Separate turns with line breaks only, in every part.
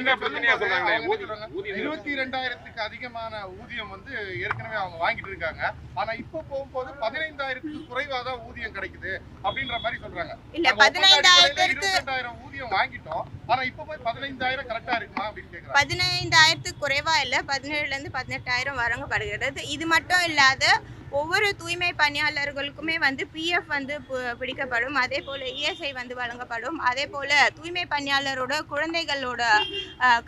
22,000க்கு அதிகமான ஊதியம் வந்து ஏற்கனவே அவங்க வாங்கிட்டு இருக்காங்க. ஆனா இப்ப போகும்போது 15,000க்கு குறைவா தான் ஊதியம் கிடைக்குது அப்படின்ற மாதிரி சொல்றாங்க.
இல்ல 15,000
ஊதியம் வாங்கிட்டோம். ஆனா இப்ப போய் 15,000 கரெக்டா இருக்குமா அப்படின்னு கேக்குறாங்க.
15,000க்கு குறைவா இல்ல, 17,000 இருந்து 18,000 வழங்கப்படுகிறது. இது மட்டும் இல்லாத ஒவ்வொரு தூய்மை பணியாளர்களுக்குமே வந்து பிஎஃப் வந்து பிடிக்கப்படும். அதே போல இஎஸ்ஐ வந்து வழங்கப்படும். அதே போல தூய்மை பணியாளரோட குழந்தைகளோட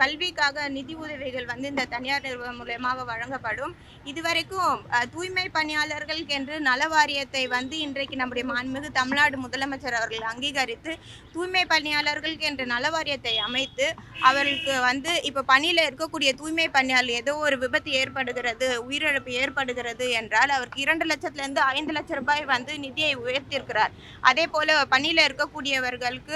கல்விக்காக நிதி உதவிகள் வந்து இந்த தனியார் நிறுவனம் மூலமாக வழங்கப்படும். இதுவரைக்கும் தூய்மை பணியாளர்களுக்கு என்று நல வாரியத்தை வந்து இன்றைக்கு நம்முடைய மாண்புமிகு தமிழ்நாடு முதலமைச்சர் அவர்கள் அங்கீகரித்து தூய்மை பணியாளர்களுக்கு என்று நல வாரியத்தை அமைத்து அவர்களுக்கு வந்து இப்போ பணியில் இருக்கக்கூடிய தூய்மை பணியாளர் ஏதோ ஒரு விபத்து ஏற்படுகிறது, உயிரிழப்பு ஏற்படுகிறது என்றால் அவர் 2 லட்சத்திலிருந்து 5 லட்சம் ரூபாய் வந்து நிதியை உயர்த்தியிருக்கிறார். அதே போல பணியில் இருக்கக்கூடியவர்களுக்கு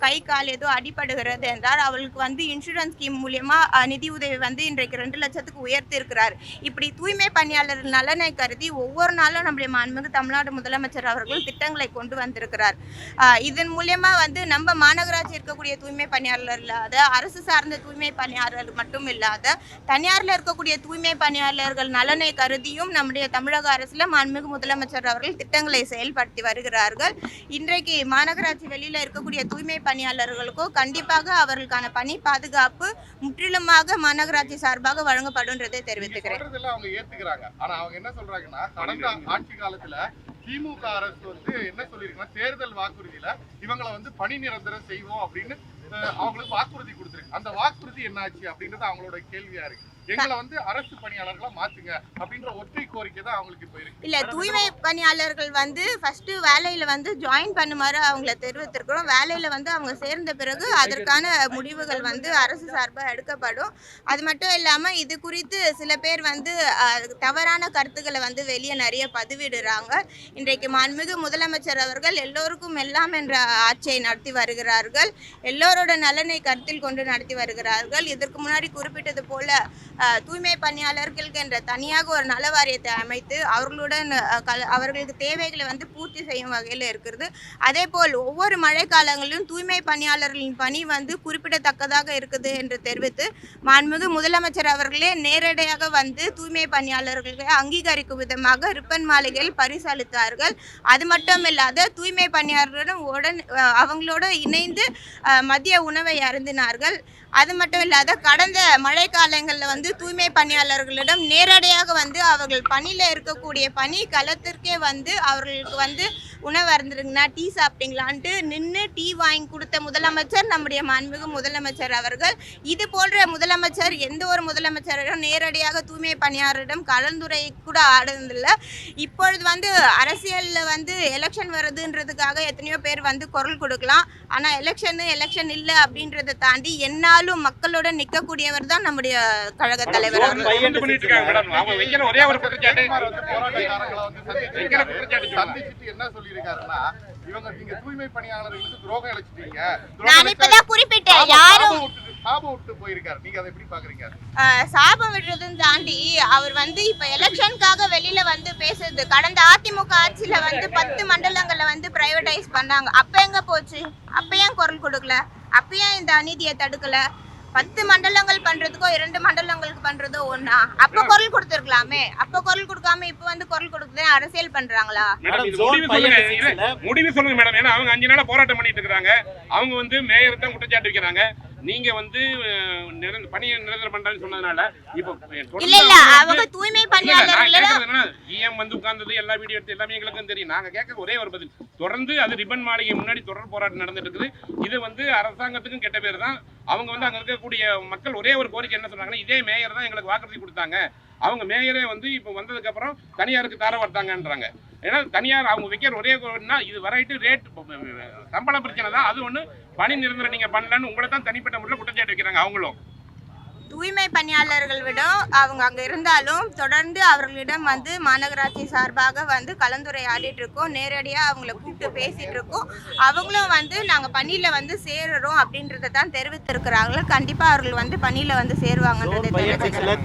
கை கால் ஏதோ அடிபடுகிறது என்றால் அவர்களுக்கு வந்து இன்சூரன்ஸ் ஸ்கீம் மூலியமா நிதி உதவி வந்து இன்றைக்கு 2 லட்சத்துக்கு உயர்த்தியிருக்கிறார். இப்படி தூய்மை பணியாளர் நலனை கருதி ஒவ்வொரு நாளும் நம்முடைய மாண்புமிகு தமிழ்நாடு முதலமைச்சர் அவர்கள் திட்டங்களை கொண்டு வந்திருக்கிறார். இதன் மூலியமா வந்து நம்ம மாநகராட்சி இருக்கக்கூடிய தூய்மை பணியாளர் இல்லாத, அரசு சார்ந்த தூய்மை பணியாளர் மட்டும் இல்லாத தனியாரில் இருக்கக்கூடிய தூய்மை பணியாளர்கள் நலனை கருதியும் நம்முடைய தமிழக அரசுல மாண்புமிகு முதலமைச்சர் அவர்கள் திட்டங்களை செயல்படுத்தி வருகிறார்கள். இன்றைக்கு மாநகராட்சி வெளியில இருக்கக்கூடிய தூய்மை பணியாளர்களுக்கும் கண்டிப்பாக அவர்களுக்கான பணி பாதுகாப்பு முற்றிலுமாக மாநகராட்சி சார்பாக வழங்கப்படும்ன்றதை தெரிவித்துக்கிறேன்.
அவங்க ஏத்துக்கிறாங்க. ஆனா அவங்க என்ன சொல்றாங்கன்னா, கடந்த ஆட்சி காலத்துல திமுக அரசு வந்து என்ன சொல்லிருக்குன்னா, தேர்தல் வாக்குறுதியில இவங்களை வந்து பணி நிரந்தரம் செய்வோம் அப்படின்னு அவங்களுக்கு வாக்குறுதி கொடுத்துருக்கு. அந்த வாக்குறுதி என்னாச்சு அப்படின்றது அவங்களோட கேள்வியா இருக்கு. எங்களை வந்து அரசு பணியாளர்களா மாத்துங்க அப்படின்ற ஒற்றை கோரிக்கை தான் அவங்களுக்கு இப்ப இருக்கு.
இல்ல, தூய்மை பணியாளர்கள் வந்து ஃபர்ஸ்ட் வேலையில வந்து ஜாயின் பண்ணுமாறு அவங்கள தெரிவித்திருக்கிறோம். வேலையில வந்து அவங்க சேர்ந்த பிறகு அதற்கான முடிவுகள் வந்து அரசு சார்பாக எடுக்கப்படும். அது மட்டும் இல்லாம இது குறித்து சில பேர் வந்து தவறான கருத்துக்களை வந்து வெளியே நிறைய பதிவிடுறாங்க. இன்றைக்கு மாண்புமிகு முதலமைச்சர் அவர்கள் எல்லோருக்கும் எல்லாம் என்ற ஆட்சியை நடத்தி வருகிறார்கள். எல்லோரோட நலனை கருத்தில் கொண்டு நடத்தி வருகிறார்கள். இதற்கு முன்னாடி குறிப்பிட்டது போல தூய்மை பணியாளர்களுக்கு என்ற தனியாக ஒரு நல வாரியத்தை அமைத்து அவர்களுடன் அவர்களுக்கு தேவைகளை வந்து பூர்த்தி செய்யும் வகையில் இருக்கிறது. அதே போல் ஒவ்வொரு மழை காலங்களிலும் தூய்மை பணியாளர்களின் பணி வந்து குறிப்பிடத்தக்கதாக இருக்குது என்று தெரிவித்து மாண்புமிகு முதலமைச்சர் அவர்களே நேரடியாக வந்து தூய்மை பணியாளர்களை அங்கீகரிக்கும் விதமாக ரிப்பன் மாளிகையில் பரிசளித்தார்கள். அது மட்டும் இல்லாத தூய்மை பணியாளர்களுடன் அவங்களோட இணைந்து மதிய உணவை அருந்தினார்கள். அது மட்டும் இல்லாத கடந்த மழை காலங்களில் வந்து தூய்மை பணியாளர்களிடம் நேரடியாக வந்து அவர்கள் பணியில் இருக்கக்கூடிய பணி களத்திற்கே வந்து அவர்களுக்கு வந்து உணவு அருந்துருங்கண்ணா, டீ சாப்பிட்டீங்களான்ட்டு நின்று டீ வாங்கி கொடுத்த முதலமைச்சர் நம்முடைய மாண்புமிகு முதலமைச்சர் அவர்கள். இது போன்ற முதலமைச்சர் எந்த ஒரு முதலமைச்சரிடம் நேரடியாக தூய்மை பணியாளரிடம் கலந்துரை கூட ஆடுறதில்லை. இப்பொழுது வந்து அரசியலில் வந்து எலெக்ஷன் வருதுன்றதுக்காக எத்தனையோ பேர் வந்து குரல் கொடுக்கலாம். ஆனால் எலெக்ஷன் இல்லை அப்படின்றத தாண்டி என்னாலும் மக்களோட நிற்கக்கூடியவர் தான் நம்முடைய கழக தலைவர். நான் இப்பதான் குறிப்பிட்டேன், யாரும் சாபம் விடுறதுன்னு தாண்டி அவர் வந்து இப்ப எலெக்ஷனுக்காக வெளியில வந்து பேசுறது. கடந்த அதிமுக ஆட்சியில வந்து 10 மண்டலங்களை வந்து பிரைவேடைஸ் பண்ணாங்க. அப்ப எங்க போச்சு? அப்ப ஏன் குரல் கொடுக்கல? அப்ப ஏன் இந்த அநீதியை தடுக்கல? 10 மண்டலங்கள் பண்றதுக்கோ 2 மண்டலங்களுக்கு பண்றதோ ஒண்ணா? அப்ப குரல் கொடுத்திருக்கலாமே. அப்ப குரல் கொடுக்காம இப்ப வந்து குரல் கொடுத்து அரசியல் பண்றாங்களா?
முடிவு சொல்லுங்க மேடம். ஏன்னா அவங்க 5 நாளா போராட்டம் பண்ணிட்டு இருக்காங்க. அவங்க வந்து மேயர் தான் குற்றச்சாட்டு வைக்கிறாங்க. நீங்க வந்து பணியை நிரந்தரம் பண்றேன்னு சொன்னதுனால இப்போ
இல்ல அவங்க தூய்மை பணியாளர்கள்
இஎம் வந்து உட்கார்ந்தது எல்லா வீடியோ எடுத்து எல்லாமே எங்களுக்கும் தெரியும். நாங்க கேட்க ஒரே ஒரு பதில், தொடர்ந்து அது ரிப்பன் மாளிகை முன்னாடி தொடர் போராட்டம் நடந்துட்டு இருக்குது. இது வந்து அரசாங்கத்துக்கும் கெட்ட பேர் தான். அவங்க வந்து அங்க இருக்கக்கூடிய மக்கள் ஒரே ஒரு கோரிக்கை என்ன சொன்னாங்கன்னா, இதே மேயர் தான் எங்களுக்கு வாக்குறுதி கொடுத்தாங்க. அவங்க மேயரே வந்து இப்போ வந்ததுக்கு அப்புறம் தனியாருக்கு தர வர்த்தாங்கன்றாங்க. ஏன்னா தனியார் அவங்க வைக்கிற ஒரே இது வரைட்டு ரேட் சம்பள பிரச்சனை தான். அது ஒண்ணு பணி நிரந்தரம் நீங்க பண்ணலன்னு உங்களை தான் தனிப்பட்ட முறையில் குற்றச்சாட்டு வைக்கிறாங்க. அவங்களும்
தூய்மை பணியாளர்கள் விட அவங்க அங்கே இருந்தாலும் தொடர்ந்து அவர்களிடம் வந்து மாநகராட்சி சார்பாக வந்து கலந்துரையாடிட்டு இருக்கோம். நேரடியாக அவங்கள கூப்பிட்டு பேசிட்டு இருக்கோம். அவங்களும் வந்து நாங்கள் பணியில் வந்து சேருறோம் அப்படின்றத தான் தெரிவித்திருக்கிறாங்க. கண்டிப்பாக அவர்கள் வந்து பணியில் வந்து சேருவாங்கன்றது.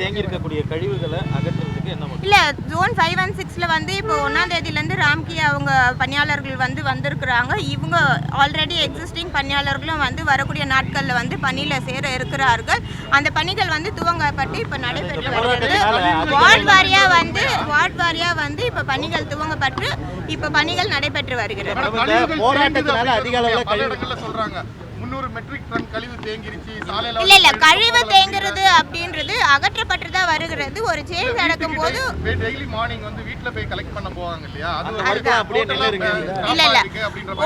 தேங்கி இருக்கக்கூடிய கழிவுகளை அகற்றுறதுக்கு என்ன
இல்லை ஜோன் 5 and 6ல வந்து இப்போ 1ஆம் தேதியிலேருந்து ராம்கி அவங்க பணியாளர்கள் வந்து வந்திருக்கிறாங்க. இவங்க ஆல்ரெடி எக்ஸிஸ்டிங் பணியாளர்களும் வந்து வரக்கூடிய நாட்களில் வந்து பணியில் சேர இருக்கிறார்கள். அந்த பணிகள் வந்து துவங்கப்பட்டு இப்போ நடைபெற்று வருகிறது. வார்டு வாரியாக வந்து இப்போ பணிகள் துவங்கப்பட்டு இப்போ பணிகள் நடைபெற்று வருகிறது.
போராட்டத்தினால அதிக அளவில் பல இடங்கள்ல சொல்றாங்க 300 மெட்ரிக் டன் கழிவு தேங்கிருச்சு சாலையில.
இல்ல கழிவு தேங்குறது அப்படின்றது அகற்றப்பட்டு தான் வருகிறது. ஒரு சேஞ்ச் நடக்கும் போது
டெய்லி மார்னிங் வந்து வீட்ல போய் கலெக்ட் பண்ண போவாங்க இல்லையா,
இல்ல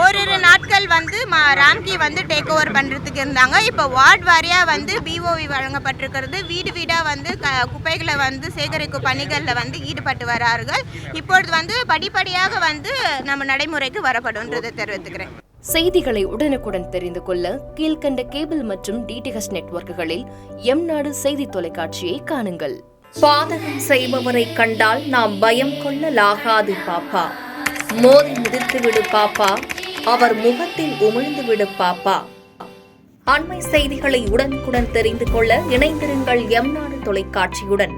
ஒரு நாட்கள் வந்து ராம்கி வந்து டேக் ஓவர் பண்றதுக்கு இருந்தாங்க. இப்போ வார்டு வாரியா வந்து பிஓவி வழங்கப்பட்டிருக்கிறது. வீடு வீடா வந்து குப்பைகளை வந்து சேகரிக்கும் பணிகளில் வந்து ஈடுபட்டு வரார்கள். இப்பொழுது வந்து படிப்படியாக வந்து நம்ம நடைமுறைக்கு வரப்படும்ன்றதை தெரிவித்துக்கிறேன்.
செய்திகளை உடனுக்குடன் தெரிந்து கொள்ள கீழ்கண்ட கேபிள் மற்றும் டிடிஹெச் நெட்வொர்க்குகளில் எம்நாடு செய்தி தொலைக்காட்சியை காணுங்கள்.
பாதகம் செய்பவரை கண்டால் நாம் பயம் கொள்ளலாகாது பாப்பா. மோதி மிதித்துவிடு பாப்பா, அவர் முகத்தில் உமிழ்ந்துவிடு பாப்பா. அண்மை செய்திகளை உடனுக்குடன் தெரிந்து கொள்ள இணைந்திருங்கள் எம்நாடு தொலைக்காட்சியுடன்.